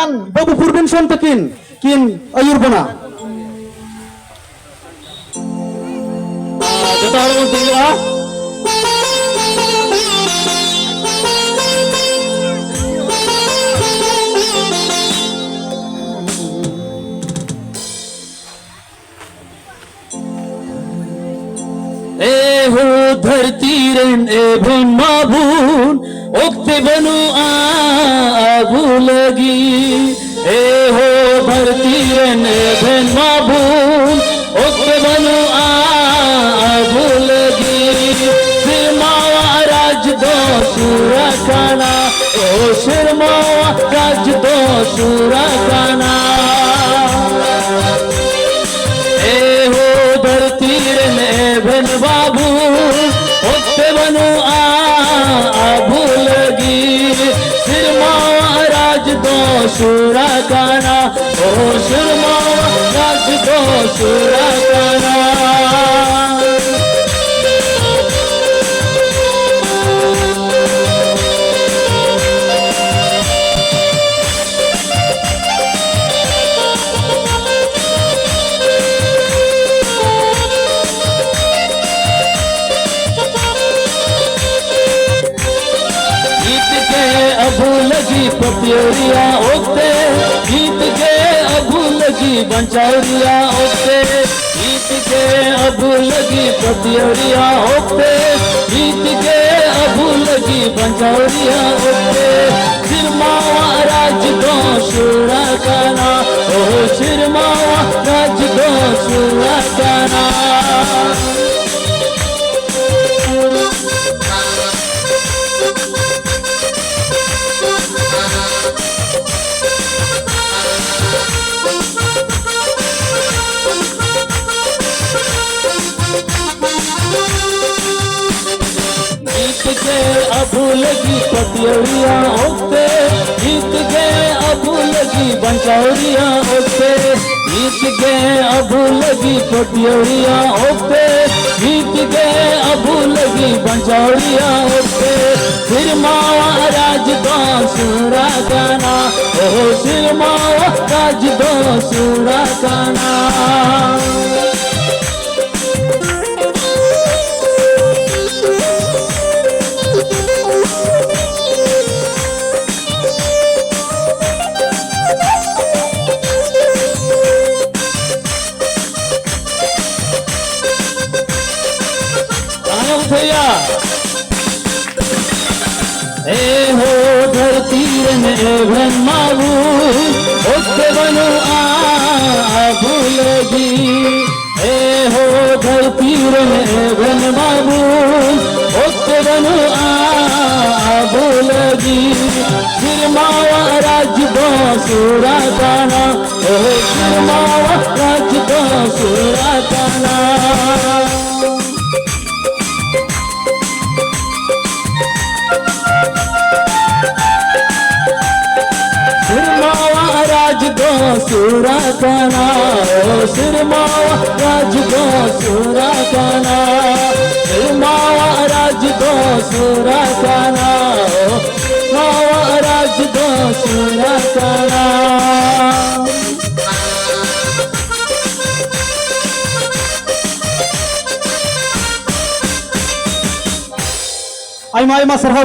Ayan, babu purben son takin kin ayur bana. Jota hal mo tinggal ah. ए हो धरती run ए भन माबून ओक्ते बनु आगू लगी ए हो धरती रन ए भन माबून ओक्ते बनु आगू लगी सिरमावा राज दो सूरा खाना ओ सिरमावा राज दो सूरा खाना ए हो धरती रन ए भन बाबू ओक्ते बनु आबू लगी सिरमावा राज दो सूरा खाना ओ सिरमावा राज दो सूरा खाना अबू लगी पपियोरिया ओते गीत के अबू लगी बंचारिया ओते गीत के अबू लगी पपियोरिया ओते गीत के अबू लगी बंचारिया ओते सिरमावा राज दो सूरा खाना ओ सिरमावा राज दो सूरा खाना के अबू लगी पतियोरिया ओते गीत के अबू लगी बंचौरिया ओते गीत के अबू लगी पतियोरिया ओते गीत के अबू लगी बंचौरिया ओते फिर मावा राज दो सूरा गाना ओ सिर मावा राज दो सूरा गाना भैया ए हो धरती रन ए भन माबू ओते बनु आबू लगी ए हो धरती रन ए भन माबू ओते बनु आबू लगी सिरमावा राज दो सूरा खाना ओ सिरमावा राज दो सूरा खाना राज दो सूरा खाना ओ सिरमावा राज दो सूरा खाना सिरमावा राज दो सूरा खाना ओ मावा राज दो सूरा खाना Ay, may masarap.